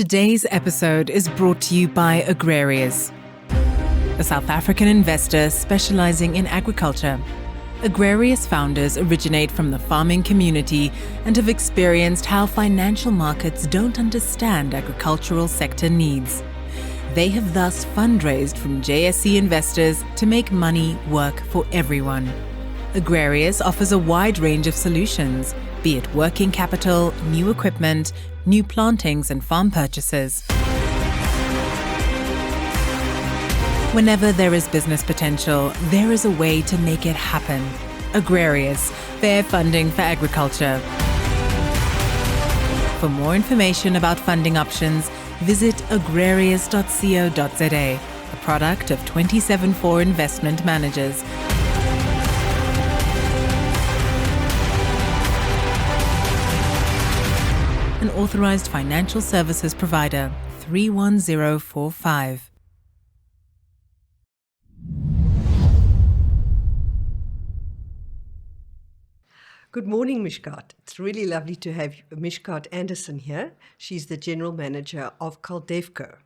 Today's episode is brought to you by Agrarius, a South African investor specializing in agriculture. Agrarius founders originate from the farming community and have experienced how financial markets don't understand agricultural sector needs. They have thus fundraised from JSE investors to make money work for everyone. Agrarius offers a wide range of solutions, be it working capital, new equipment, new plantings and farm purchases. Whenever there is business potential, there is a way to make it happen. Agrarius, fair funding for agriculture. For more information about funding options, visit agrarius.co.za, a product of 274 Investment Managers. An authorized financial services provider, 31045. Good morning, Mishkaat. It's really lovely to have Mishkaat Anderson here. She's the General Manager of Culdevco.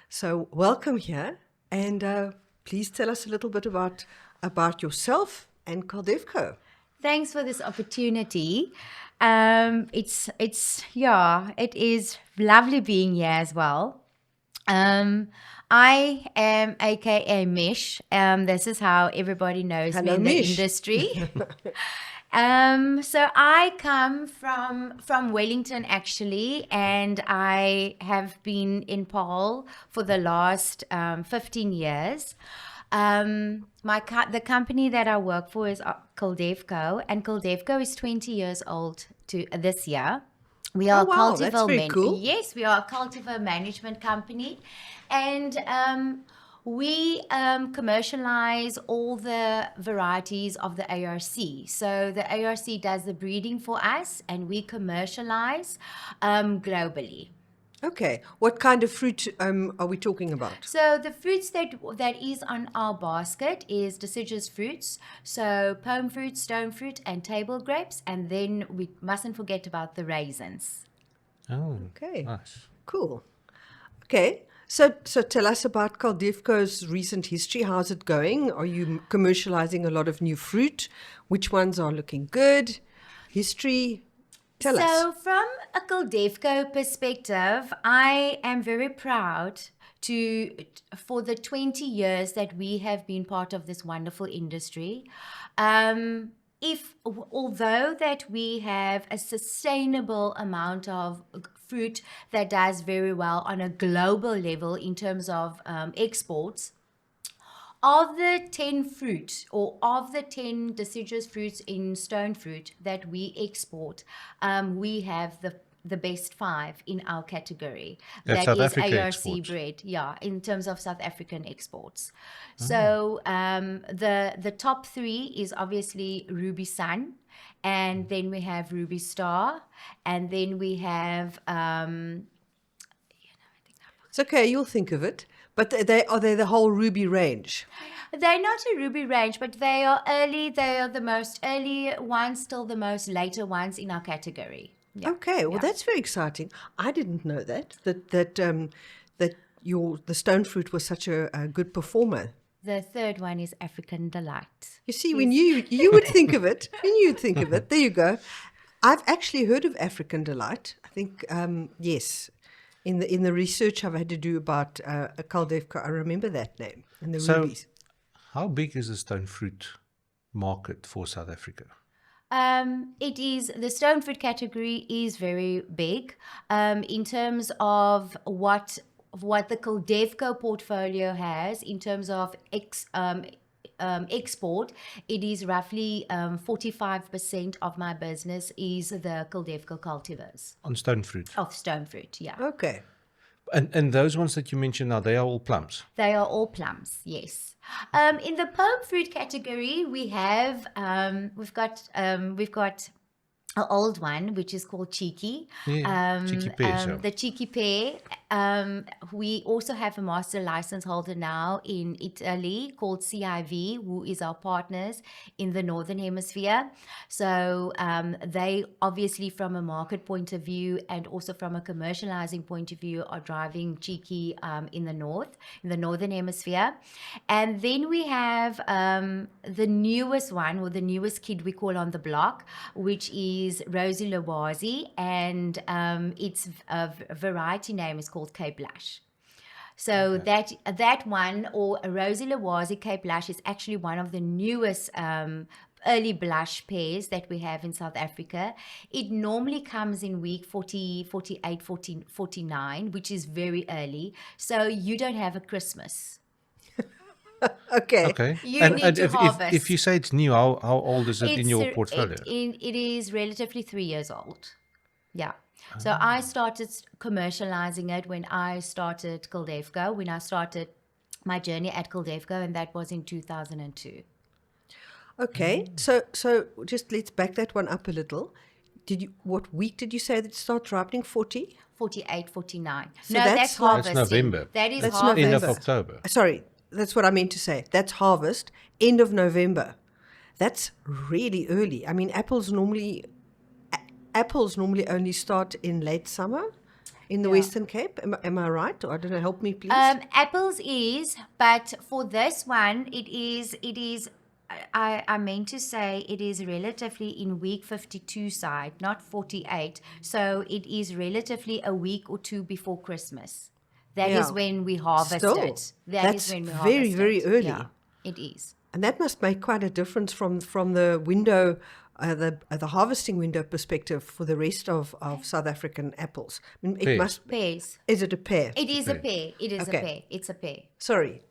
So welcome here, and please tell us a little bit about yourself and Culdevco. Thanks for this opportunity. It is lovely being here as well. I am AKA Mish. This is how everybody knows me in the industry. So I come from Wellington actually, and I have been in Paarl for the last 15 years. The company that I work for is Culdevco, and Culdevco is 20 years old this year. We are that's very cool. Yes, we are a cultivar management company, and we commercialize all the varieties of the ARC. So the ARC does the breeding for us, and we commercialize globally. Okay, what kind of fruit are we talking about? So the fruits that is on our basket is deciduous fruits, so pome fruit, stone fruit, and table grapes, and then we mustn't forget about the raisins. Oh, okay, nice. Cool. Okay, so tell us about Culdevco's recent history. How's it going? Are you commercializing a lot of new fruit? Which ones are looking good? History. Tell us. So from a Culdevco perspective, I am very proud for the 20 years that we have been part of this wonderful industry. Although that we have a sustainable amount of fruit that does very well on a global level in terms of exports, of the 10 fruit or of the 10 deciduous fruits in stone fruit that we export, we have the best 5 in our category. That's that South is Africa ARC-bred, in terms of South African exports. So the top 3 is obviously Ruby Sun, and then we have Ruby Star, and then we have It's okay, you'll think of it. But are they the whole Ruby range? They're not a Ruby range, but they are early. They are the most early ones, still the most later ones in our category. Yeah. Okay, well that's very exciting. I didn't know that the stone fruit was such a good performer. The third one is African Delight. You see, we knew you would think of it. We knew you'd think of it. There you go. I've actually heard of African Delight. I think yes. In the research I've had to do about a Culdevco, I remember that name and the rubies. How big is the stone fruit market for South Africa? The stone fruit category is very big. In terms of what the Culdevco portfolio has in terms of export, it is roughly 45% of my business is the Culdevco cultivars. On stone fruit? Of stone fruit, yeah. Okay. And those ones that you mentioned now, they are all plums? They are all plums, yes. In the pome fruit category, we've got an old one, which is called Cheeky. Yeah, Cheeky Pear, so. The Cheeky Pear. We also have a master license holder now in Italy called CIV, who is our partners in the Northern Hemisphere. So they obviously, from a market point of view and also from a commercializing point of view, are driving Cheeky in the Northern Hemisphere. And then we have the newest one, or the newest kid we call on the block, which is Rosie Lawazi, and its variety name is called Cape Lash. So that one, or Rosie Lawazi Cape Lash, is actually one of the newest early blush pears that we have in South Africa. It normally comes in week 40, 48, 49, which is very early. So you don't have a Christmas. Okay. You need to harvest. If you say it's new, how old is it in your portfolio? It is relatively 3 years old. Yeah. So I started commercializing it when I started Culdevco, when I started my journey at Culdevco, and that was in 2002. Okay. So just let's back that one up a little. What week did you say that it starts ripening? 40? 48, 49. So no, that's harvesting. That's November. That is That's harvesting. End of October. Sorry, that's what I meant to say. That's harvest, end of November. That's really early. I mean, apples normally only start in late summer in the Western Cape. Am I right? Or I don't know, help me please. Apples is, but for this one, it is. I meant to say it is relatively in week 52 side, not 48. So it is relatively a week or two before Christmas. That is when we harvest it. That's very, very early. Yeah, it is. And that must make quite a difference from the window, the harvesting window perspective for the rest of South African apples. I mean, it must. Pears. Is it a pear? It is a pear. It is a pear. It's a pear. Sorry,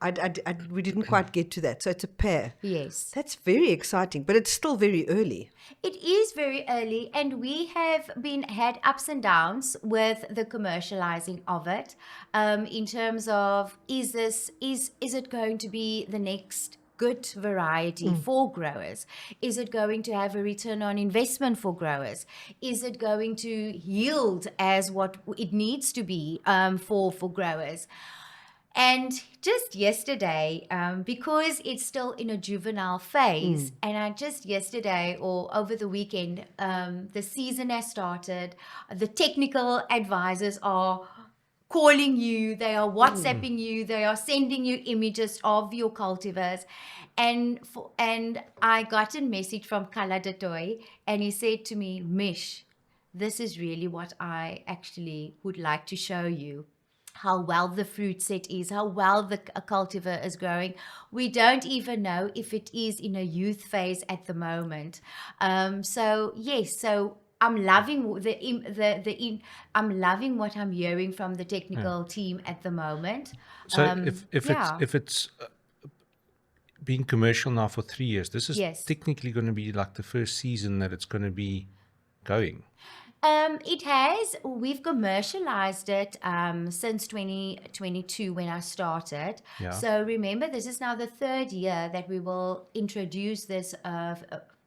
we didn't quite get to that. So it's a pear. Yes. That's very exciting, but it's still very early. It is very early, and we have had ups and downs with the commercializing of it, in terms of is it going to be the next good variety for growers? Is it going to have a return on investment for growers? Is it going to yield as what it needs to be for growers? And just yesterday, because it's still in a juvenile phase, and I just yesterday or over the weekend, the season has started. The technical advisors are calling you, they are WhatsApping you, they are sending you images of your cultivars. And I got a message from Kala Datoy, and he said to me, Mish, this is really what I actually would like to show you. How well the fruit set is, how well the cultivar is growing. We don't even know if it is in a youth phase at the moment. So yes, so I'm loving I'm loving what I'm hearing from the technical team at the moment. So if it's being commercial now for 3 years, this is technically going to be like the first season that it's going to be going. We've commercialized it since 2022 when I started. Yeah. So remember, this is now the third year that we will introduce this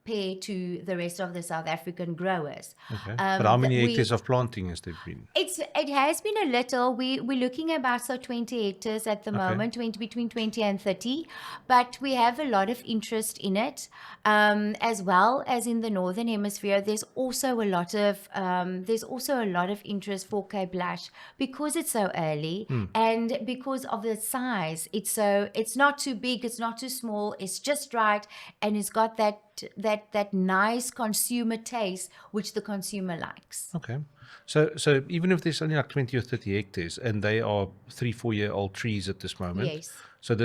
pear to the rest of the South African growers. Okay. But how many hectares of planting has there been? It has been a little. We're looking about 20 hectares at the moment, between 20 and 30. But we have a lot of interest in it, as well as in the Northern Hemisphere. There's also a lot of interest for Cape Lash because it's so early and because of the size. It's not too big, it's not too small. It's just right, and it's got that nice consumer taste which the consumer likes. Okay. So even if there's only like 20 or 30 hectares and they are 3-4 year old trees at this moment. Yes. So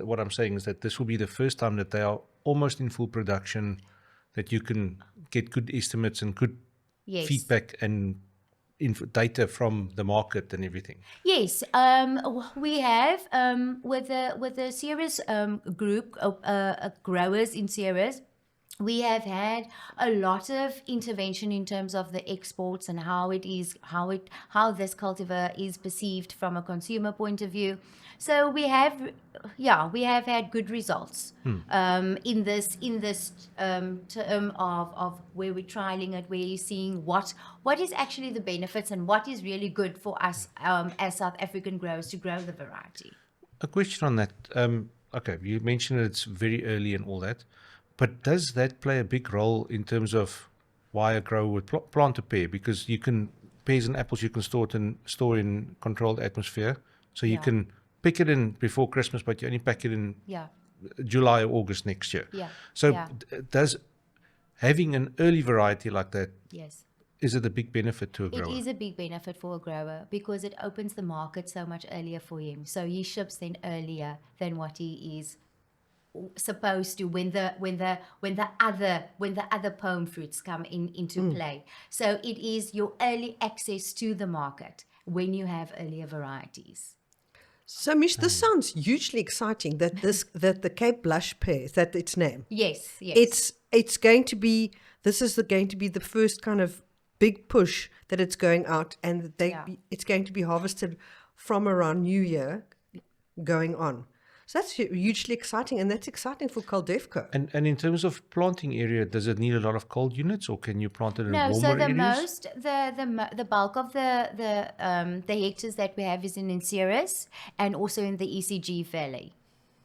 what I'm saying is that this will be the first time that they are almost in full production, that you can get good estimates and good feedback and data from the market and everything. Yes, we have with the Ceres group, growers in Ceres. we have had a lot of intervention in terms of the exports and how this cultivar is perceived from a consumer point of view. So we have had good results in this term of where we're trialing it, where you're seeing what is actually the benefits and what is really good for us as South African growers to grow the variety. A question on that. Okay, you mentioned it's very early and all that, but does that play a big role in terms of why a grower would plant a pear? Because pears and apples you can store in controlled atmosphere, so you can pick it in before Christmas, but you only pack it in July or August next year. So does having an early variety like that? Yes. Is it a big benefit to a grower? It is a big benefit for a grower because it opens the market so much earlier for him. So he ships then earlier than what he is supposed to when the other pome fruits come into play. So it is your early access to the market when you have earlier varieties. So, Mish, this sounds hugely exciting. That the Cape Blush pear, is that its name? Yes. It's going to be. This is going to be the first kind of big push that it's going out, and it's going to be harvested from around New Year going on. So that's hugely exciting, and that's exciting for Culdevco. And in terms of planting area, does it need a lot of cold units, or can you plant it in warmer areas? The bulk of the hectares that we have is in Inceres and also in the ECG Valley.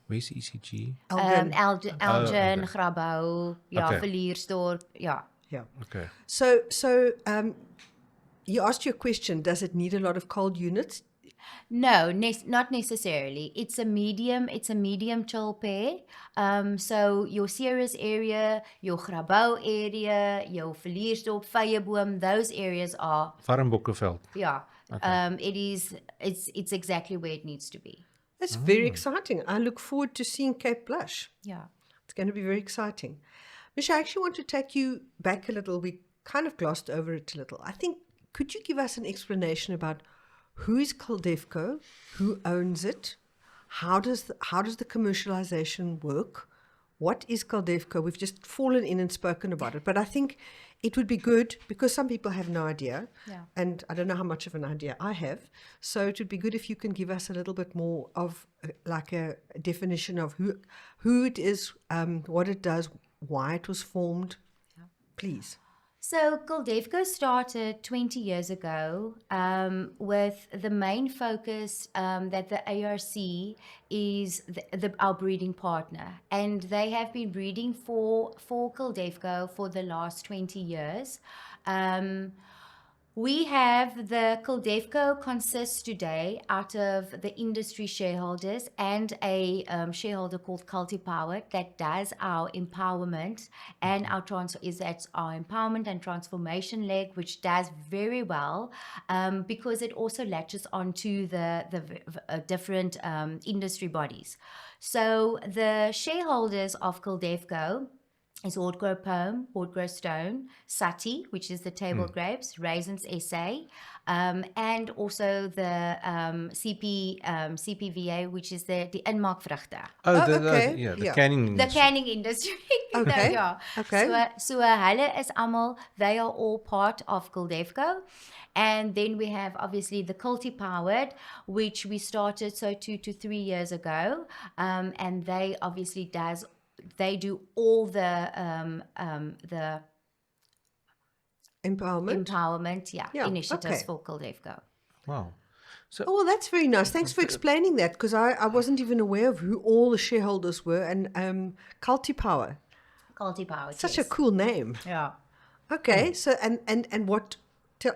Where's ECG? Elgin, okay. Grabouw, Villiersdorp, Yeah. Okay. So you asked your question, does it need a lot of cold units? No, not necessarily. It's a medium chill pear. So your Ceres area, your Grabouw area, your Villiersdorp, Vyeboom, those areas are Warmbokkenveld. Yeah. Okay. It's exactly where it needs to be. That's very exciting. I look forward to seeing Cape Blush. Yeah. It's going to be very exciting. Mish, I actually want to take you back a little. We kind of glossed over it a little. I think, could you give us an explanation about who is Culdevco, who owns it, how does the commercialization work, what is Culdevco? We've just fallen in and spoken about it, but I think it would be good because some people have no idea, and I don't know how much of an idea I have, so it would be good if you can give us a little bit more of like a definition of who it is, what it does, why it was formed, please. So Culdevco started 20 years ago with the main focus that the ARC is our breeding partner, and they have been breeding for Culdevco for the last 20 years. We have the Culdevco consists today out of the industry shareholders and a shareholder called cultivar that does our empowerment and our that's our empowerment and transformation leg, which does very well because it also latches onto the different industry bodies. So the shareholders of Culdevco is Hordgrow Pome, Hordgrow Stone, Sati, which is the table grapes, Raisins SA, and also the CPVA, which is the inmaakvrugte. The canning. The canning industry. Okay. Okay. So hulle is almal, they are all part of Culdevco. And then we have obviously the cultivar, which we started 2 to 3 years ago, and they obviously do all the empowerment initiatives for Culdevco. Wow. So, well, that's very nice. Thanks for explaining that, because I wasn't even aware of who all the shareholders were. And Cultivar. Such a cool name. Yeah. Okay. So and what?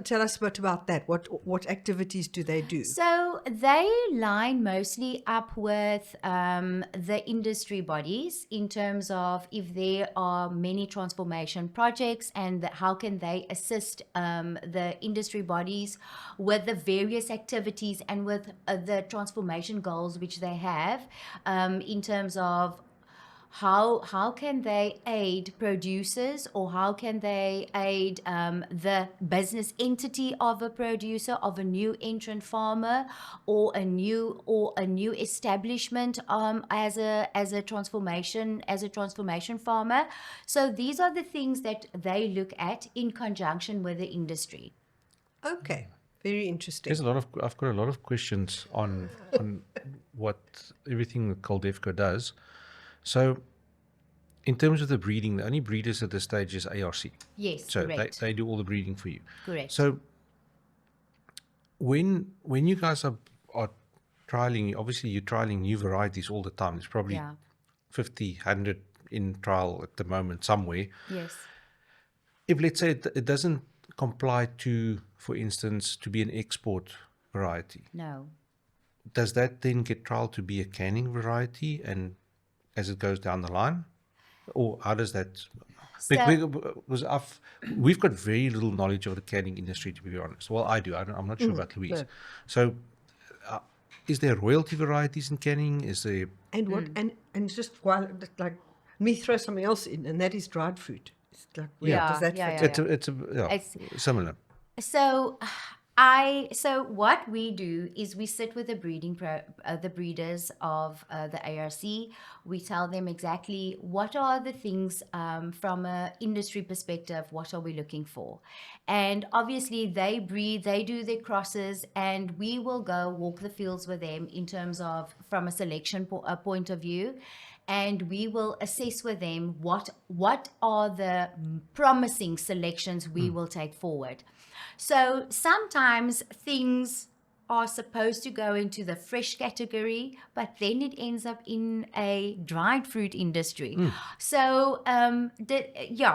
Tell us a bit about that. What activities do they do? So they line mostly up with the industry bodies in terms of if there are many transformation projects and how can they assist the industry bodies with the various activities and with the transformation goals which they have in terms of how can they aid producers, or how can they aid the business entity of a producer, of a new entrant farmer, or a new establishment as a transformation farmer. So these are the things that they look at in conjunction with the industry. Okay, very interesting. I've got a lot of questions on what everything that Culdevco does. So, in terms of the breeding, the only breeders at this stage is ARC. Yes, so correct. they do all the breeding for you. Correct. So, when you guys are trialing, obviously you're trialing new varieties all the time. There's probably 50, 100 in trial at the moment somewhere. Yes. If, let's say, it doesn't comply to, for instance, to be an export variety, No. does that then get trialed to be a canning variety, and as it goes down the line, or how does that? Because we've got very little knowledge of the canning industry, to be honest. Well, I do. I'm not sure about Louise. No. So, is there royalty varieties in canning? Is there? And what? And just while like, let me throw something else in, and that is dried fruit. It's like, does that fit? It's Similar. So what we do is we sit with the the breeders of the ARC. We tell them exactly what are the things from an industry perspective, what are we looking for. And obviously they breed, they do their crosses, and we will go walk the fields with them in terms of from a selection point of view. And we will assess with them what are the promising selections we will take forward. So sometimes things are supposed to go into the fresh category, but then it ends up in a dried fruit industry. So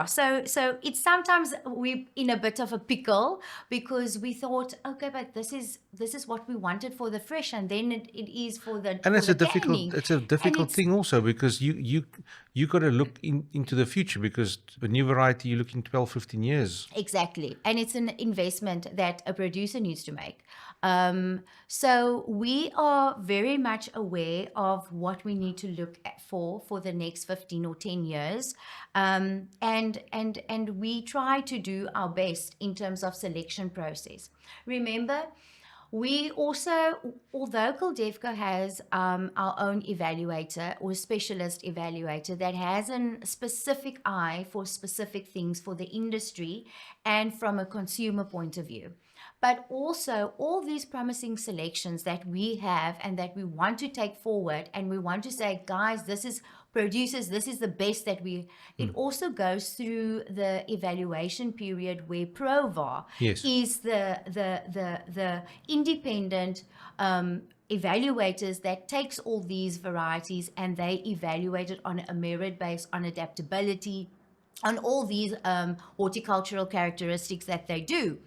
so it's sometimes we're in a bit of a pickle, because we thought, okay, but this is what we wanted for the fresh, and then it is for the And it's a canning. difficult thing also, because you got to look into the future, because a new variety you're looking 12, 15 years. Exactly. And it's an investment that a producer needs to make. So we are very much aware of what we need to look at for the next 15 or 10 years. And we try to do our best in terms of selection process. Remember, we also, although Culdevco has our own evaluator or specialist evaluator that has a specific eye for specific things for the industry and from a consumer point of view. But also all these promising selections that we have and that we want to take forward, and we want to say, guys, this is producers, this is the best that it also goes through the evaluation period where Provar is the independent evaluators that takes all these varieties, and they evaluate it on a merit base, on adaptability, on all these horticultural characteristics that they do.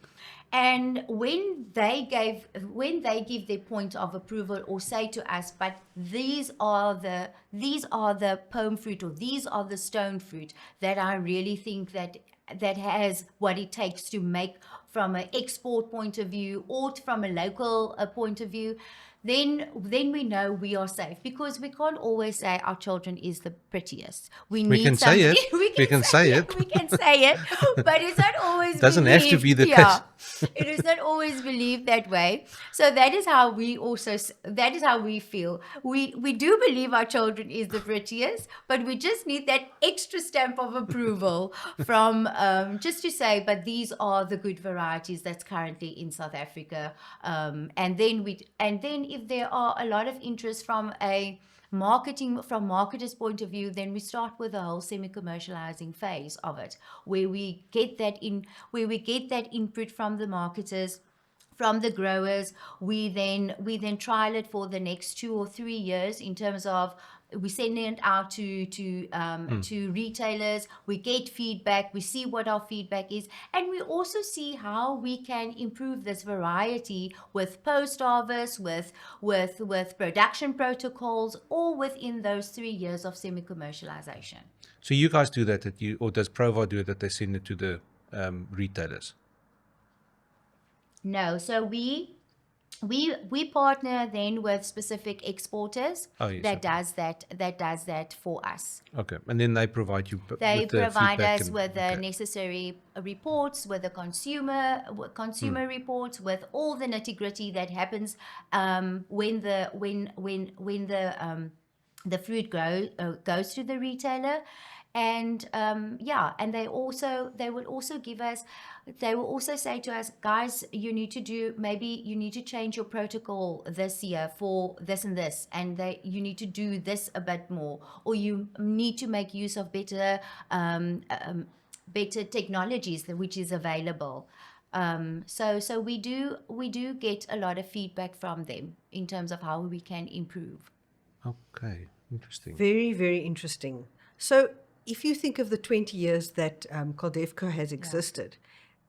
And when they give their point of approval, or say to us, but these are the pome fruit, or these are the stone fruit that I really think that has what it takes to make from an export point of view or from a local point of view, then we know we are safe, because we can't always say our children is the prettiest. We can say it, but it's not always doesn't have to be the case. It is not always believed that way. So that is how we feel. We do believe our children is the prettiest, but we just need that extra stamp of approval from just to say, but these are the good varieties that's currently in South Africa. And then if there are a lot of interest from marketers' point of view, then we start with the whole semi-commercializing phase of it, where we get that input from the marketers, from the growers. We then trial it for the next 2 or 3 years in terms of we send it out to retailers. We get feedback. We see what our feedback is, and we also see how we can improve this variety with post harvest, with production protocols, all within those 3 years of semi-commercialization. So you guys do that, or does Provar do it, that they send it to the retailers? No, so we we partner then with specific exporters Oh, yes, that okay. does that for us. Okay, and then they provide you They with the provide feedback us and, with the okay. necessary reports, with the consumer reports, with all the nitty gritty that happens when the fruit goes to the retailer. And and they will also say to us, guys, you need to change your protocol this year for this and this, and you need to do this a bit more, or you need to make use of better technologies which is available. So we do get a lot of feedback from them in terms of how we can improve. Okay, interesting. Very, very interesting. So, if you think of the 20 years that Culdevco has existed,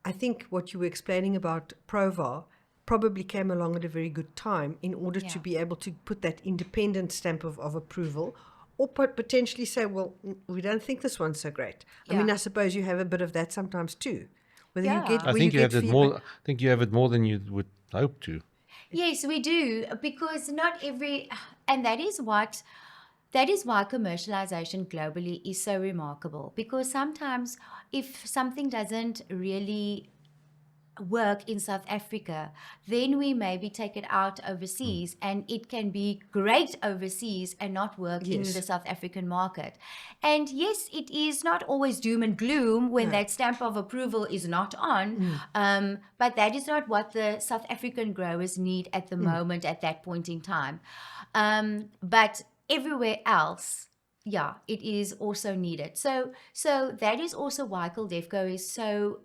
I think what you were explaining about Provar probably came along at a very good time in order to be able to put that independent stamp of approval, or potentially say, well, we don't think this one's so great. I mean, I suppose you have a bit of that sometimes too. Whether you get, I when think you get have it feedback. more. I think you have it more than you would hope to. Yes, we do, because not every, and that is why commercialization globally is so remarkable, because sometimes if something doesn't really work in South Africa, then we maybe take it out overseas, and it can be great overseas and not work in the South African market. And yes, it is not always doom and gloom when that stamp of approval is not on, but that is not what the South African growers need at the moment, at that point in time. But everywhere else, it is also needed. So that is also why Culdevco is so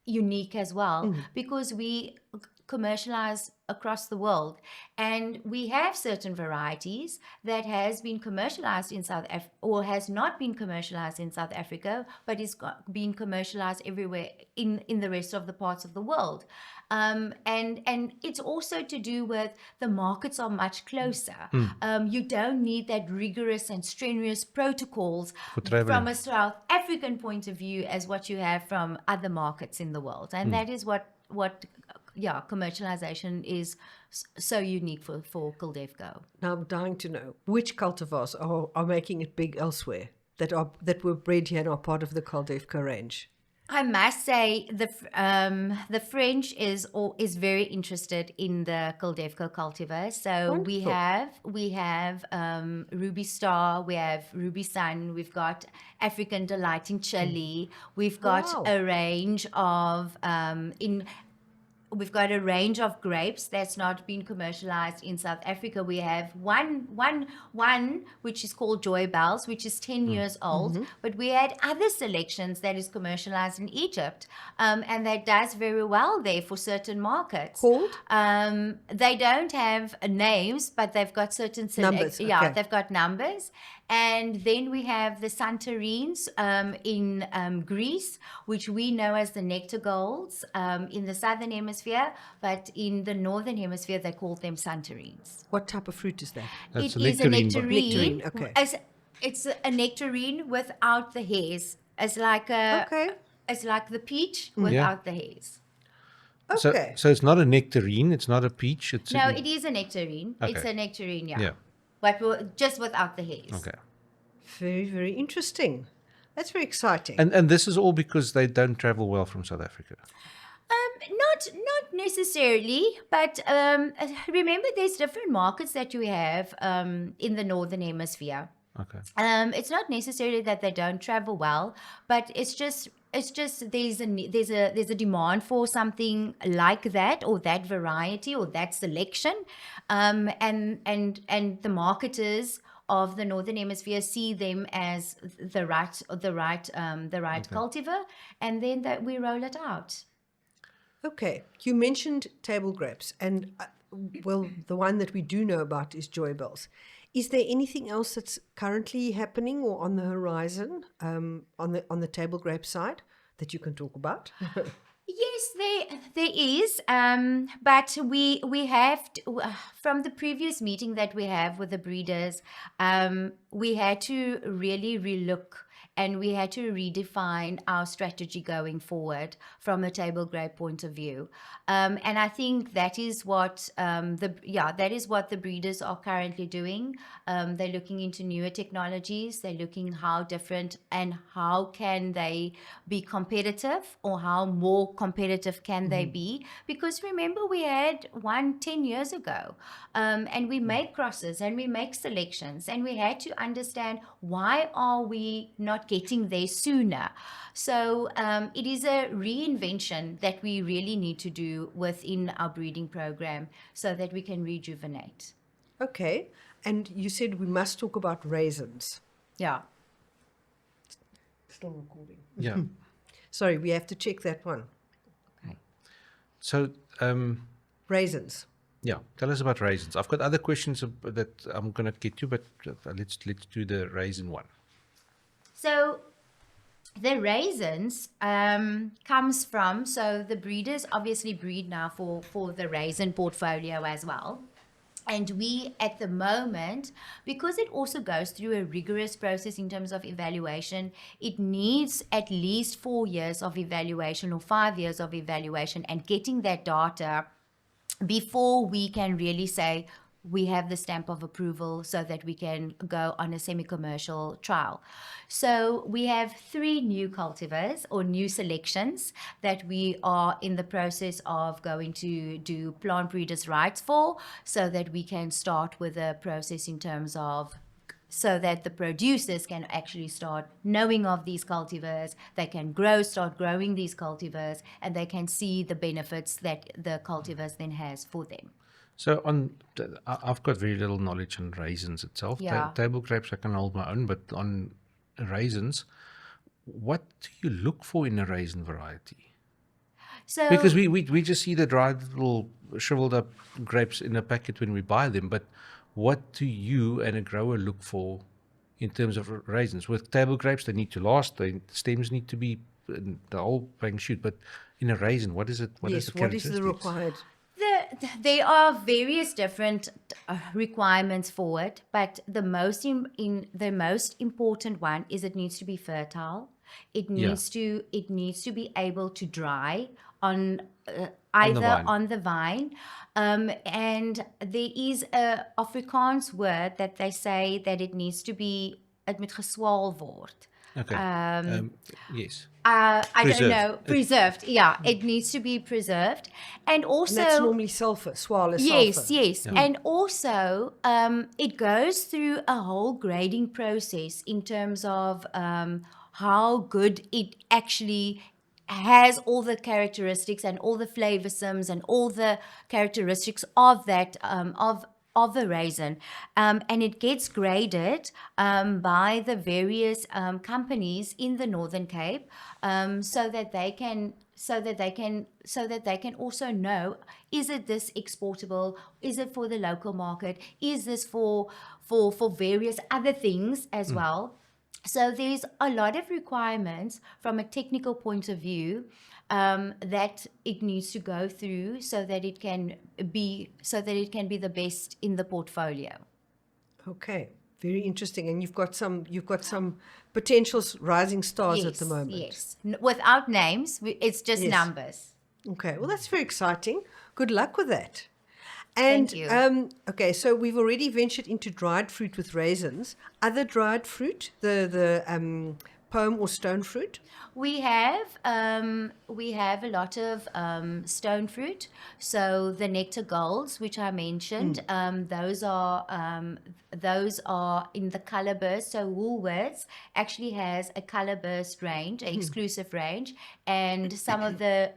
unique as well, because we commercialize across the world, and we have certain varieties that has been commercialized in South Africa, or has not been commercialized in South Africa, but is being commercialized everywhere in the rest of the parts of the world. And it's also to do with the markets are much closer. You don't need that rigorous and strenuous protocols from a South African point of view as what you have from other markets in the world. And that is what commercialization is so unique for Culdevco. Now I'm dying to know which cultivars are making it big elsewhere that were bred here and are part of the Culdevco range. I must say the French is very interested in the Culdevco cultivars. So Wonderful. we have Ruby Star, we have Ruby Sun, we've got African Delight in Chile, we've got a range of We've got a range of grapes that's not been commercialized in South Africa. We have one which is called Joy Bells, which is 10 years old. But we had other selections that is commercialized in Egypt, and that does very well there for certain markets. Called? They don't have names, but they've got certain Numbers. Yeah, Okay. they've got numbers. And then we have the Santorines in Greece, which we know as the nectar golds in the southern hemisphere, but in the northern hemisphere they call them Santorines. What type of fruit is that? It is a nectarine. Okay. It's a nectarine without the hairs. It's like the peach without the hairs. Okay. So it's not a nectarine. It's not a peach. It is a nectarine. Okay. It's a nectarine, Yeah. But just without the hairs. Okay. Very, very interesting. That's very exciting. And this is all because they don't travel well from South Africa. Not necessarily, but remember there's different markets that you have in the northern hemisphere. Okay. It's not necessarily that they don't travel well, but it's just there's a demand for something like that, or that variety, or that selection, and the marketers of the northern hemisphere see them as the right cultivar, and then that we roll it out. Okay. You mentioned table grapes, and the one that we do know about is Joy Bells. Is there anything else that's currently happening or on the horizon on the table grape side that you can talk about? Yes, there is, but we have from the previous meeting that we have with the breeders, we had to really relook and we had to redefine our strategy going forward from a table grape point of view. And I think that is what that is what the breeders are currently doing. They're looking into newer technologies. They're looking how different and how can they be competitive, or how more competitive can they be. Because remember, we had one 10 years ago, and we make crosses and we make selections, and we had to understand why are we not getting there sooner. So it is a reinvention that we really need to do within our breeding program so that we can rejuvenate. Okay. And you said we must talk about raisins. Yeah. Still recording. Yeah. Sorry, we have to check that one. So, Raisins. yeah, tell us about raisins. I've got other questions that I'm going to get to, but let's do the raisin one. So the raisins comes from, so the breeders obviously breed now for the raisin portfolio as well. And we, at the moment, because it also goes through a rigorous process in terms of evaluation, it needs at least 4 years of evaluation or 5 years of evaluation, and getting that data before we can really say we have the stamp of approval so that we can go on a semi-commercial trial. So we have 3 new cultivars or new selections that we are in the process of going to do plant breeders' rights for, so that we can start with a process in terms of, so that the producers can actually start knowing of these cultivars, they can start growing these cultivars, and they can see the benefits that the cultivars then has for them. So I've got very little knowledge on raisins itself. Yeah. Table grapes I can hold my own, but on raisins, what do you look for in a raisin variety? So Because we just see the dried little shriveled up grapes in a packet when we buy them, but what do you and a grower look for in terms of raisins? With table grapes, they need to last, the stems need to be the whole bang shoot, but in a raisin, what is it? What is the What is the characteristics? required? There are various different requirements for it, but the most important one is it needs to be fertile. It needs to be able to dry on either on the vine, and there is a Afrikaans word that they say that it needs to be, het moet geswaal word. Okay. Yes. I don't know, preserved. Yeah, it needs to be preserved, and also And that's normally sulfur, swal is yes, sulfur. yes, and also it goes through a whole grading process in terms of how good it actually has all the characteristics and all the flavorsome and all the characteristics of that of the raisin, and it gets graded by the various companies in the Northern Cape, so that they can also know, is it this exportable, is it for the local market, is this for various other things as well. So there's a lot of requirements from a technical point of view that it needs to go through so that it can be the best in the portfolio. Okay, very interesting. And you've got some potential rising stars at the moment. Yes, without names, it's just numbers. Okay, well that's very exciting. Good luck with that. And Thank you. Okay, so we've already ventured into dried fruit with raisins. Other dried fruit, the pome or stone fruit. We have a lot of stone fruit. So the nectar golds, which I mentioned, those are in the color burst. So Woolworths actually has a color burst range, an exclusive range, and some of the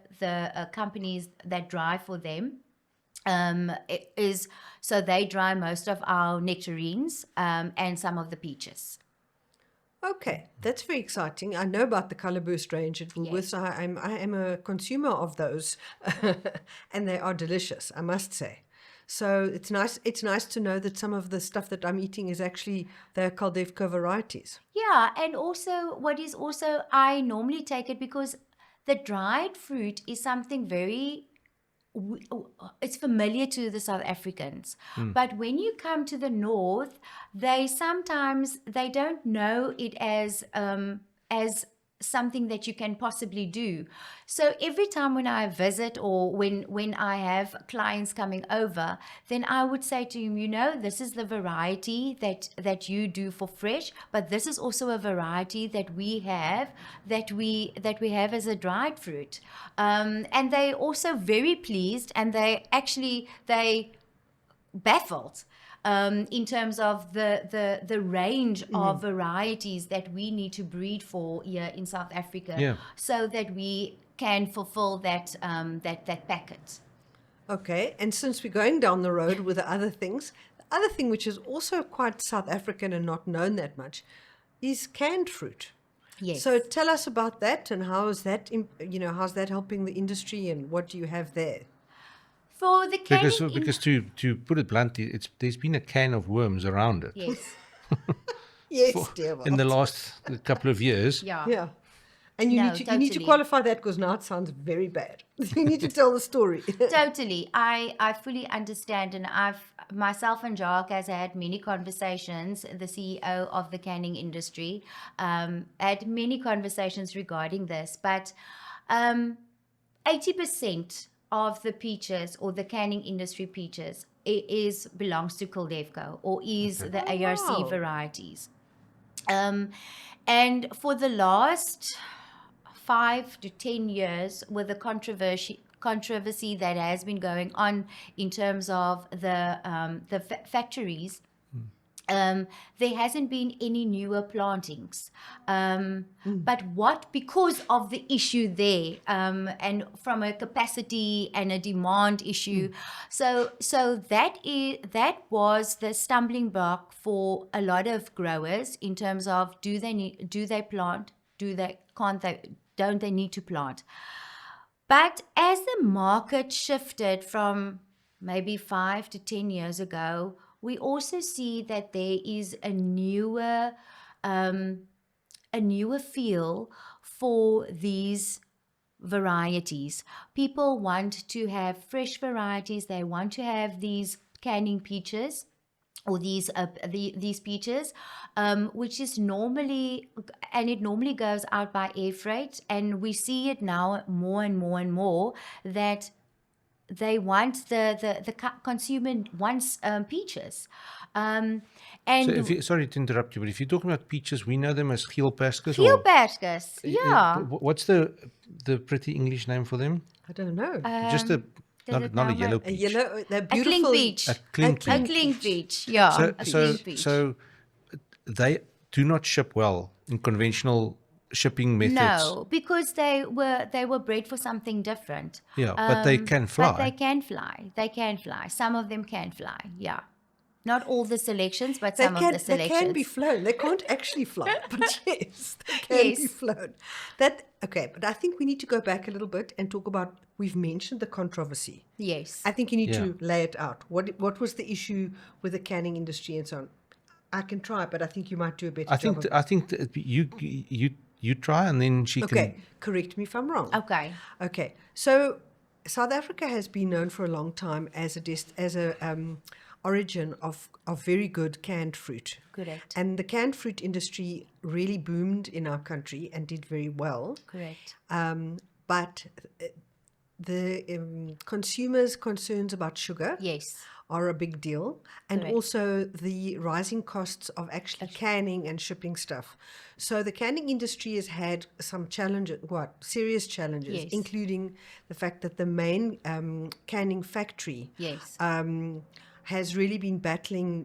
companies that dry for them. So they dry most of our nectarines and some of the peaches. Okay, that's very exciting. I know about the Colour Burst range at Woolworths. Yes. I am a consumer of those, and they are delicious, I must say. So it's nice. It's nice to know that some of the stuff that I'm eating is actually the Culdevco varieties. Yeah, and also I normally take it because the dried fruit is something it's familiar to the South Africans, but when you come to the north, they don't know it as as something that you can possibly do. So every time when I visit or when I have clients coming over, then I would say to him, this is the variety that you do for fresh, but this is also a variety that we have as a dried fruit. And they also very pleased, and they baffled in terms of the range of varieties that we need to breed for here in South Africa, so that we can fulfill that packet. Okay, and since we're going down the road with the other things, the other thing which is also quite South African and not known that much is canned fruit. Yes. So tell us about that, and how is that, how's that helping the industry, and what do you have there? For the canning because to put it bluntly, there's been a can of worms around it. Yes. Yes, Dewald. In the last couple of years. Yeah. And you need to qualify that, because now it sounds very bad. You need to tell the story. Totally. I fully understand, and myself and Jacques has had many conversations, the CEO of the canning industry, had many conversations regarding this, but 80% of the peaches, or the canning industry peaches, belongs to Culdevco, or is the ARC varieties. And for the last 5 to 10 years, with the controversy that has been going on in terms of the factories, there hasn't been any newer plantings. But because of the issue there, and from a capacity and a demand issue, so that was the stumbling block for a lot of growers in terms of do they plant, don't they need to plant. But as the market shifted from maybe 5 to 10 years ago, we also see that there is a newer feel for these varieties. People want to have fresh varieties. They want to have these canning peaches, or these peaches, which is normally goes out by air freight, and we see it now more and more and more that they want the consumer wants peaches. And so sorry to interrupt you, but if you're talking about peaches, we know them as geelperskes. Geelperskes, yeah. What's the pretty English name for them? I don't know. Just not a yellow peach. They're beautiful. A cling peach, yeah. So they do not ship well in conventional shipping methods. No, because they were bred for something different. Yeah, but they can fly. But they can fly. Some of them can fly, yeah. Not all the selections, but some of the selections. They can be flown. They can't actually fly, but yes, they can be flown. Okay, but I think we need to go back a little bit and talk about, we've mentioned the controversy. Yes. I think you need to lay it out. What was the issue with the canning industry and so on? I can try, but I think you might do a better job. I think that you try, and then she can... Okay, correct me if I'm wrong. Okay. So South Africa has been known for a long time as a origin of very good canned fruit. Correct. And the canned fruit industry really boomed in our country and did very well. Correct. But the consumers' concerns about sugar are a big deal, and also the rising costs of actually canning and shipping stuff. So the canning industry has had some serious challenges, including the fact that the main canning factory has really been battling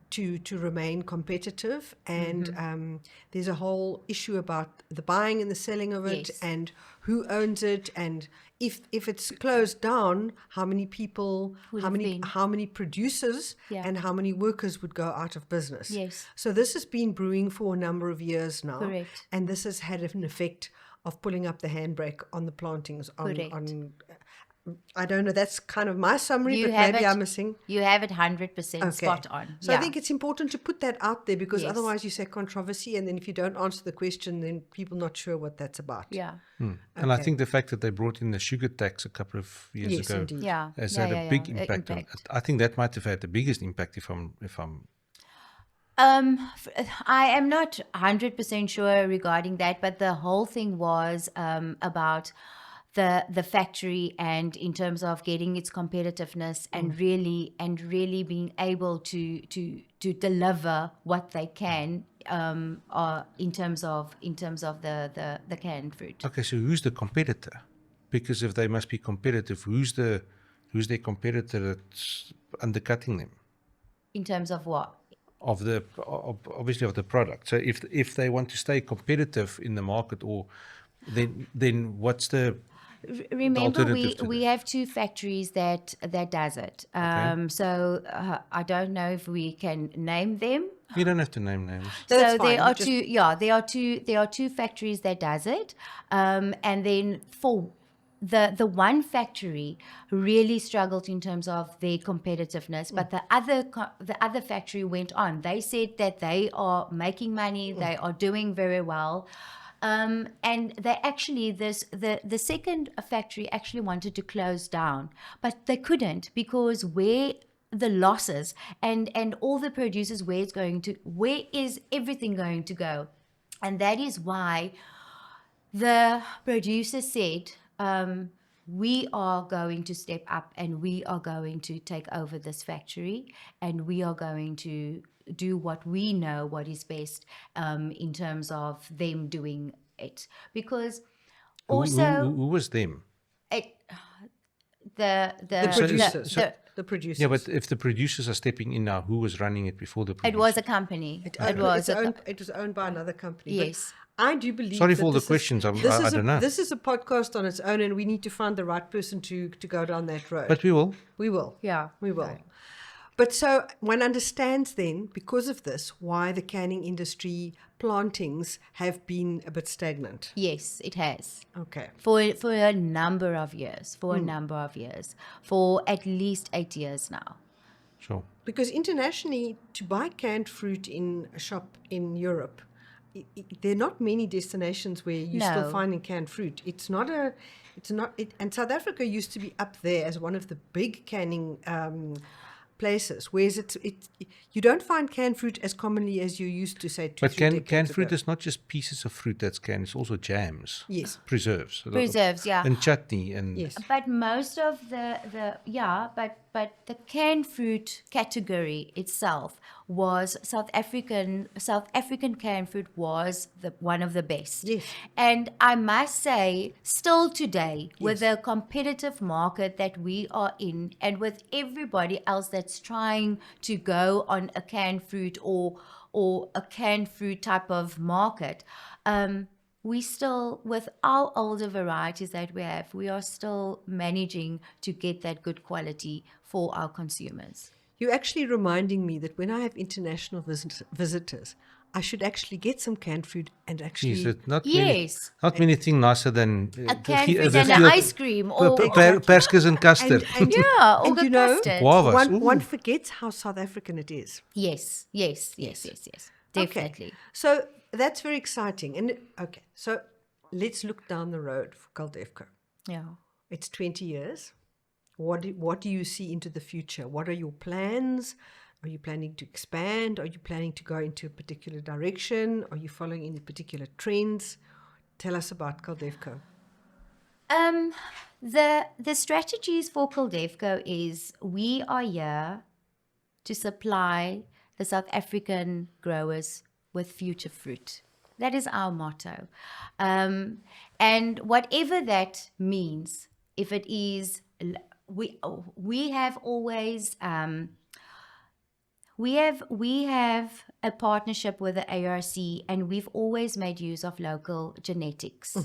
to remain competitive, and there's a whole issue about the buying and the selling of it, and who owns it, and if it's closed down, how many people, how many producers, and how many workers would go out of business. Yes. So this has been brewing for a number of years now, Correct. and this has had an effect of pulling up the handbrake on the plantings. I don't know, that's kind of my summary, but maybe I'm missing. You have it 100% spot on. So I think it's important to put that out there, because otherwise you say controversy, and then if you don't answer the question, then people not sure what that's about. Yeah. And I think the fact that they brought in the sugar tax a couple of years ago has had a big impact on it. I think that might have had the biggest impact, if I'm I am not 100% sure regarding that, but the whole thing was about the factory and in terms of getting its competitiveness and really being able to deliver what they can in terms of the canned fruit. Okay, so who's the competitor? Because if they must be competitive, who's their competitor that's undercutting them? In terms of what? Obviously of the product. So if they want to stay competitive in the market, or then what's the Remember, alternative to we this? have two factories that does it. So I don't know if we can name them. You don't have to name names. That's So fine. there are Just- two. Yeah, there are two factories that does it, and then for the one factory really struggled in terms of their competitiveness, but the other factory went on. They said that they are making money, they are doing very well. And they actually, the second factory actually wanted to close down, but they couldn't because where the losses and all the producers, where is everything going to go? And that is why the producer said, we are going to step up and we are going to take over this factory and we are going to do what we know what is best in terms of them doing it. Because also Who was them? the producers. the- The producers. Yeah, but if the producers are stepping in now, who was running it before the it producers? was a company. It It was owned by another company. Yes. But I do believe. Sorry that for all the this is- questions. this I is don't know. This is a podcast on its own, and we need to find the right person to go down that road. But we will. we will. Yeah. We will. But so one understands then, because of this, why the canning industry plantings have been a bit stagnant. Yes, it has. Okay. For a number of years, for at least 8 years now. Sure. Because internationally, to buy canned fruit in a shop in Europe, there are not many destinations where you're still No. finding canned fruit. And South Africa used to be up there as one of the big canning places, whereas you don't find canned fruit as commonly as you used to, say, But 3 decades canned fruit ago. is not just pieces of fruit that's canned, it's also jams. Yes. Preserves. Preserves, yeah. And chutney and Yes. But most of but the canned fruit category itself was South African canned fruit was one of the best. Yes. And I must say, still today, with the competitive market that we are in and with everybody else that's trying to go on a canned fruit or a canned fruit type of market, we still, with our older varieties that we have, we are still managing to get that good quality for our consumers. You're actually reminding me that when I have international visitors, I should actually get some canned fruit and actually. Jeez, not Yes. many things nicer than A canned fruit and an ice cream or perskes and custard. yeah, or and good you know, custard. Guavas. one forgets how South African it is. Yes. Definitely. Okay. So that's very exciting. And okay, so let's look down the road for Culdevco. Yeah. It's 20 years. What do you see into the future? What are your plans? Are you planning to expand? Are you planning to go into a particular direction? Are you following any particular trends? Tell us about Culdevco. The strategies for Culdevco is we are here to supply the South African growers with future fruit. That is our motto. And whatever that means, if it is, we have always, we have a partnership with the ARC, and we've always made use of local genetics,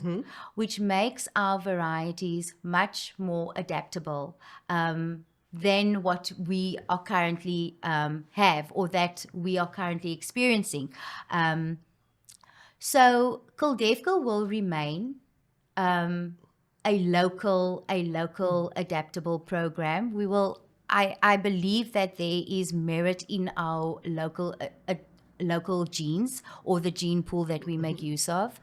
which makes our varieties much more adaptable than what we are currently have or that we are currently experiencing. So Culdevco will remain a local adaptable program. We will. I believe that there is merit in our local genes or the gene pool that we make use of.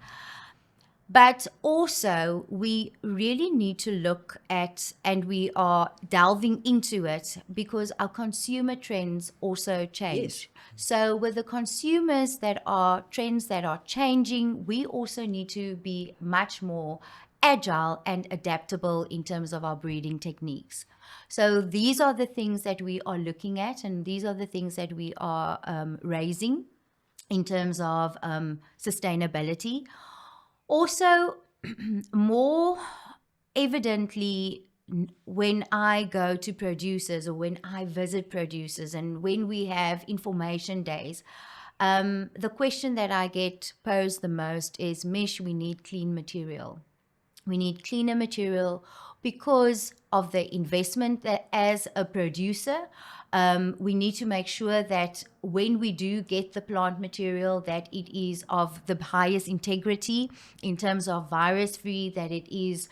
But also, we really need to look at, and we are delving into it because our consumer trends also change. So, with the consumers trends that are changing, we also need to be much more agile and adaptable in terms of our breeding techniques. So, these are the things that we are looking at, and these are the things that we are raising in terms of sustainability. Also, more evidently, when I go to producers or when I visit producers and when we have information days, the question that I get posed the most is, Mish, we need clean material. We need cleaner material because of the investment that as a producer, we need to make sure that when we do get the plant material, that it is of the highest integrity in terms of virus-free, that it is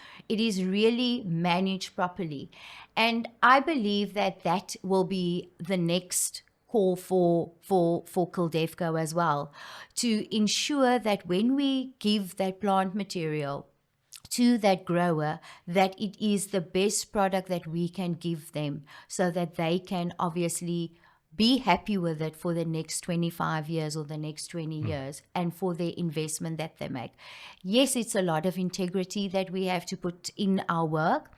really managed properly. And I believe that will be the next call for Culdevco as well, to ensure that when we give that plant material to that grower, that it is the best product that we can give them so that they can obviously be happy with it for the next 25 years or the next 20 years and for their investment that they make. Yes, it's a lot of integrity that we have to put in our work,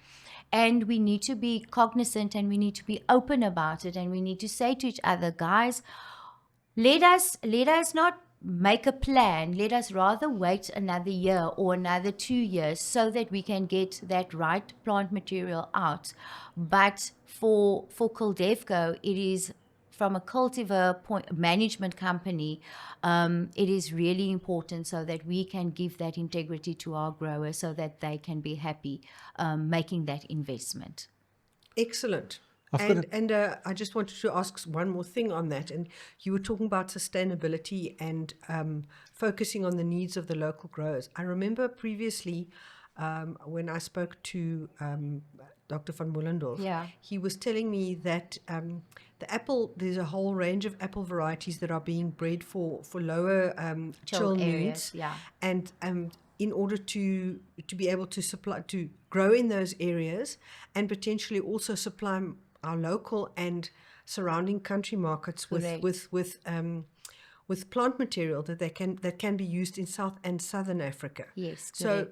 and we need to be cognizant and we need to be open about it, and we need to say to each other, guys, let us not make a plan. Let us rather wait another year or another 2 years so that we can get that right plant material out. But for Culdevco, it is from a cultivar management company, it is really important so that we can give that integrity to our growers so that they can be happy making that investment. Excellent. And I just wanted to ask one more thing on that. And you were talking about sustainability and focusing on the needs of the local growers. I remember previously when I spoke to Dr. van Mullendorf, he was telling me that there's a whole range of apple varieties that are being bred for lower chill needs. And in order to be able to grow in those areas and potentially also supply our local and surrounding country markets with plant material that can be used in South and Southern Africa. Yes. So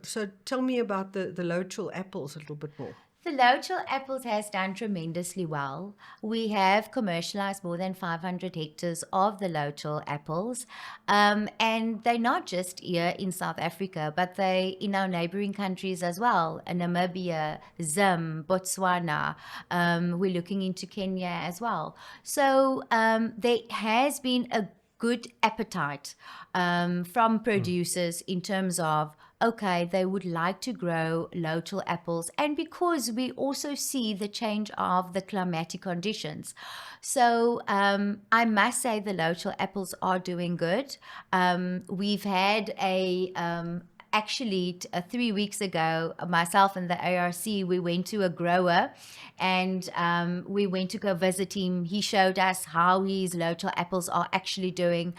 tell me about the low chill apples a little bit more. The low chill apples has done tremendously well. We have commercialized more than 500 hectares of the low chill apples, and they're not just here in South Africa, but they in our neighboring countries as well, Namibia, Zim, Botswana. We're looking into Kenya as well. So there has been a good appetite from producers in terms of, okay, they would like to grow low chill apples, and because we also see the change of the climatic conditions. So I must say the low chill apples are doing good. We've had actually 3 weeks ago, myself and the ARC, we went to a grower and we went to go visit him. He showed us how his low chill apples are actually doing,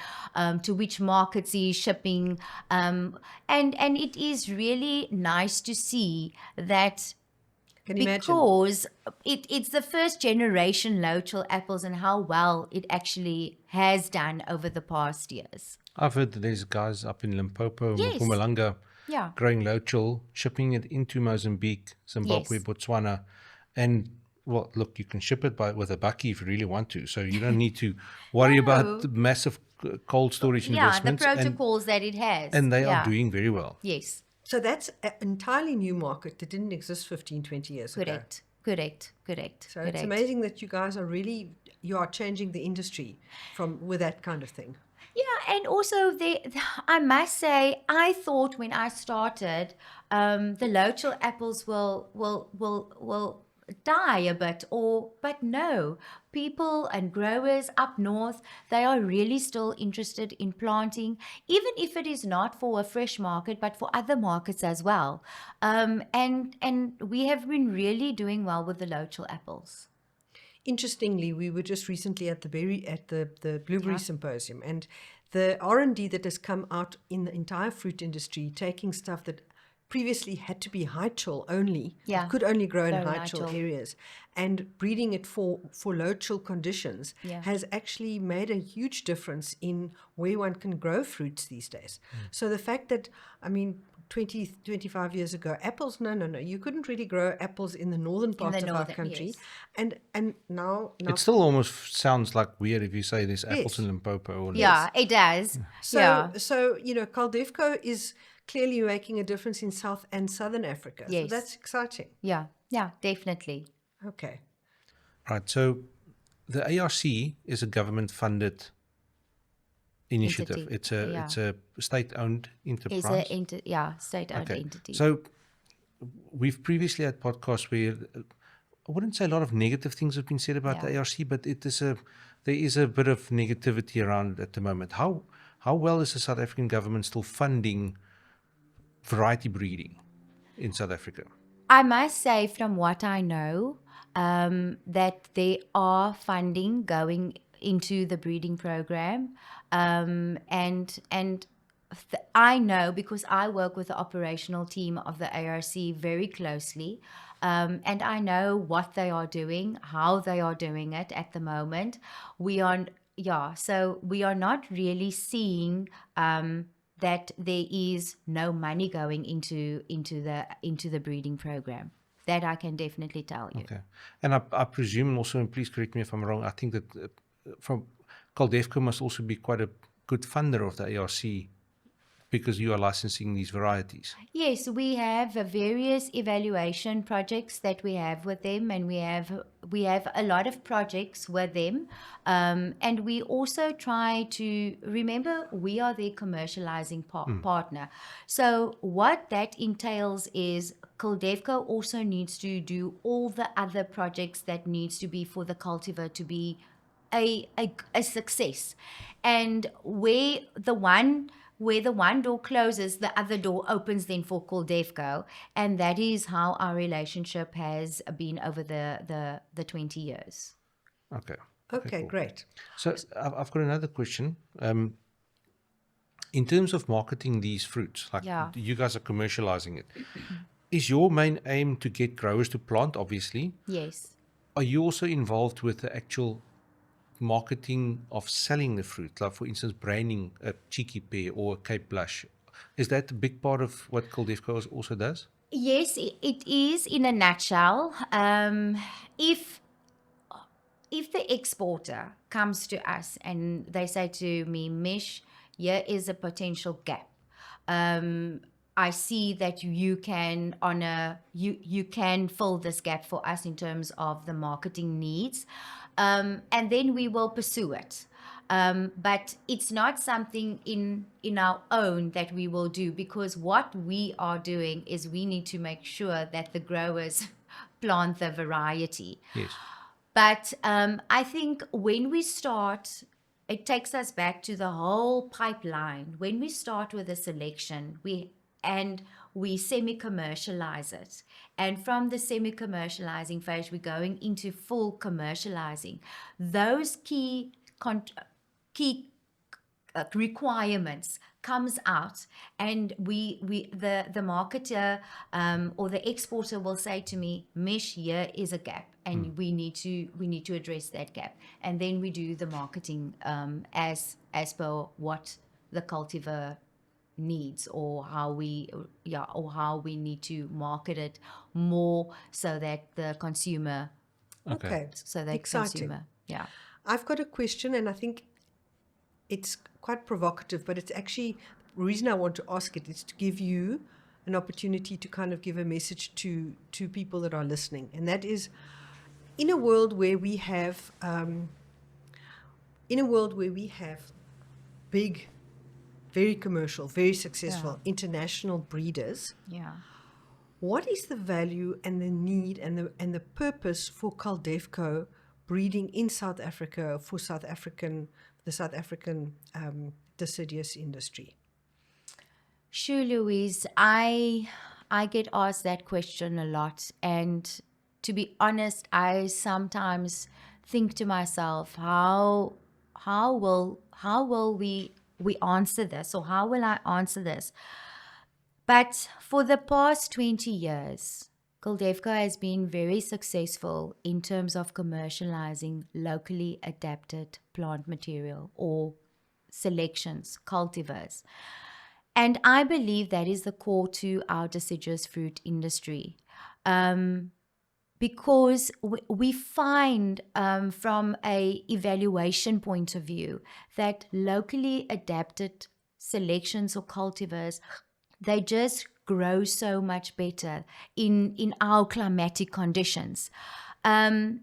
to which markets he's shipping. And it is really nice to see that, because it's the first generation low chill apples and how well it actually has done over the past years. I've heard that there's guys up in Limpopo, Mpumalanga, growing low chill, shipping it into Mozambique, Zimbabwe, Botswana, and well, look, you can ship it with a bakkie if you really want to, so you don't need to worry about the massive cold storage investments. The protocols that it has. And they are doing very well. Yes. So that's an entirely new market that didn't exist 15, 20 years ago. Correct. So it's amazing that you guys you are changing the industry with that kind of thing. Yeah, and also I must say, I thought when I started, the low chill apples will die a bit, but no, people and growers up north, they are really still interested in planting, even if it is not for a fresh market, but for other markets as well. And we have been really doing well with the low chill apples. Interestingly, we were just recently at the Blueberry Symposium, and the R&D that has come out in the entire fruit industry, taking stuff that previously had to be high chill only, Yeah. it could only grow in Grow in high high chill chill. areas, and breeding it for low chill conditions Yeah. has actually made a huge difference in where one can grow fruits these days. So the fact that, 25 years ago, apples, no, you couldn't really grow apples in the northern part of our country. Yes. And now It still almost sounds like weird if you say there's apples Yes. in Limpopo. Or Yeah, it does. So, Culdevco is clearly making a difference in South and Southern Africa. So Yes. that's exciting. Yeah, definitely. Okay. Right. So the ARC is a government-funded initiative. Entity, It's a state-owned Is enterprise. a state-owned Okay. entity. So we've previously had podcasts where I wouldn't say a lot of negative things have been said about the ARC, but there is a bit of negativity around it at the moment. How well is the South African government still funding variety breeding in South Africa? I must say, from what I know, that there are funding going into the breeding program, and I know because I work with the operational team of the ARC very closely, and I know what they are doing, how they are doing it at the moment. So we are not really seeing that there is no money going into the breeding program. That I can definitely tell you. Okay. And I presume also, and please correct me if I'm wrong, I think that from Culdevco must also be quite a good funder of the ARC because you are licensing these varieties. Yes, we have various evaluation projects that we have with them, and we have a lot of projects with them, and we also try to remember we are their commercializing partner. So what that entails is Culdevco also needs to do all the other projects that needs to be for the cultivar to be a success, and where the one door closes, the other door opens then for Culdevco, and that is how our relationship has been over the 20 years. Okay. Okay, cool. great. So I've got another question. In terms of marketing these fruits, like you guys are commercializing it, is your main aim to get growers to plant, obviously? Yes. Are you also involved with the actual marketing of selling the fruit, like for instance branding a Cheeky Pear or a Cape Blush? Is that a big part of what Culdevco also does? Yes, it is in a nutshell. If the exporter comes to us and they say to me, Mish, here is a potential gap. I see that you can you can fill this gap for us in terms of the marketing needs, and then we will pursue it. But it's not something in our own that we will do, because what we are doing is we need to make sure that the growers plant the variety. Yes. But I think when we start, it takes us back to the whole pipeline. When we start with a selection, we semi-commercialize it. And from the semi-commercializing phase, we're going into full commercializing. Those key requirements comes out, and the marketer or the exporter will say to me, Mish, here is a gap, and we need to address that gap, and then we do the marketing as per what the cultivar needs, or how we need to market it more so that the consumer Exciting. I've got a question, and I think it's quite provocative, but it's actually the reason I want to ask it is to give you an opportunity to kind of give a message to people that are listening, and that is, in a world where we have big, very commercial, very successful international breeders, what is the value and the need and the purpose for Culdevco breeding in South Africa for the South African deciduous industry? Sure, Louise. I get asked that question a lot, and to be honest, I sometimes think to myself, how will we answer this, or how will I answer this? But for the past 20 years, Culdevco has been very successful in terms of commercializing locally adapted plant material or selections, cultivars. And I believe that is the core to our deciduous fruit industry. Because we find from a evaluation point of view that locally adapted selections or cultivars, they just grow so much better in our climatic conditions. And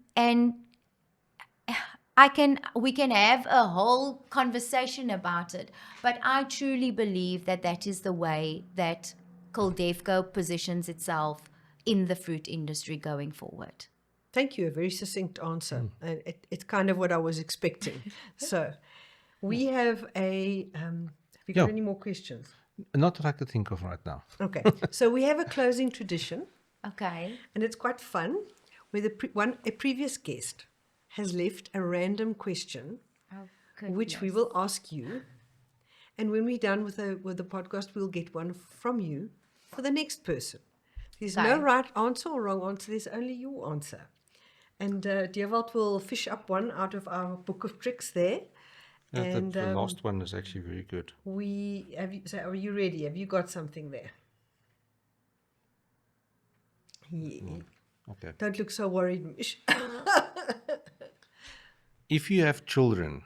we can have a whole conversation about it, but I truly believe that is the way that Culdevco positions itself in the fruit industry going forward. Thank you. A very succinct answer. And it's kind of what I was expecting. So we have have you got any more questions? Not that I could think of right now. Okay. So we have a closing tradition. Okay. And it's quite fun, where a previous guest has left a random question, which we will ask you. And when we're done with the podcast, we'll get one from you for the next person. There's no right answer or wrong answer. There's only your answer. And Dewald will fish up one out of our book of tricks there. Yeah, and the last one is actually very good. So are you ready? Have you got something there? Okay. Don't look so worried, Mish. If you have children,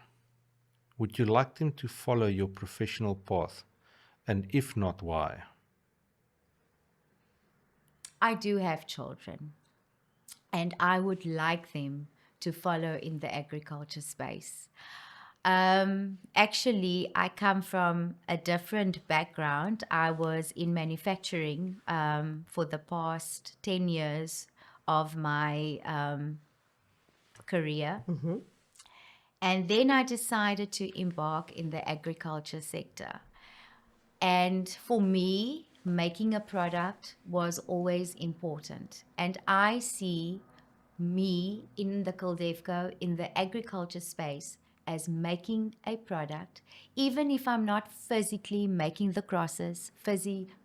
would you like them to follow your professional path? And if not, why? I do have children, and I would like them to follow in the agriculture space. Actually, I come from a different background. I was in manufacturing for the past 10 years of my career. Mm-hmm. And then I decided to embark in the agriculture sector. And for me, making a product was always important. And I see me in the Culdevco, in the agriculture space, as making a product, even if I'm not physically making the crosses,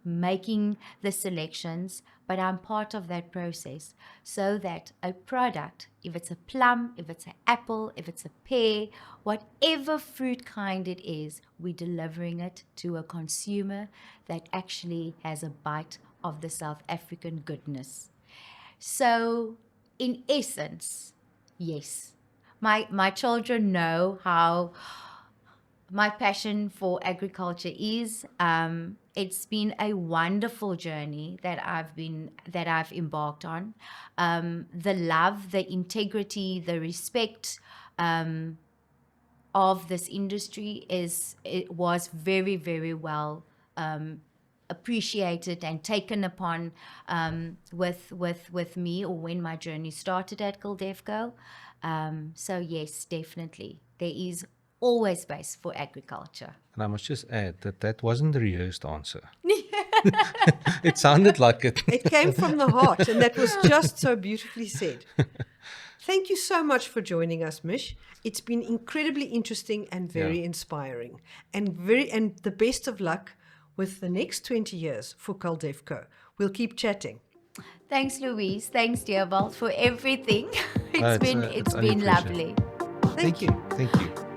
making the selections, but I'm part of that process, so that a product, if it's a plum, if it's an apple, if it's a pear, whatever fruit kind it is, we're delivering it to a consumer that actually has a bite of the South African goodness. So, in essence, yes, my children know how my passion for agriculture is. It's been a wonderful journey that I've embarked on. The love, the integrity, the respect of this industry was very, very well appreciated and taken upon with me, or when my journey started at Culdevco. So yes, definitely, there is always space for agriculture. And I must just add that wasn't the rehearsed answer. It sounded like it. It came from the heart, and that was just so beautifully said. Thank you so much for joining us, Mish. It's been incredibly interesting and very inspiring, and the best of luck with the next 20 years for Culdevco. We'll keep chatting. Thanks, Louise. Thanks, Dewald, for everything. It's been lovely. Thank you. Thank you.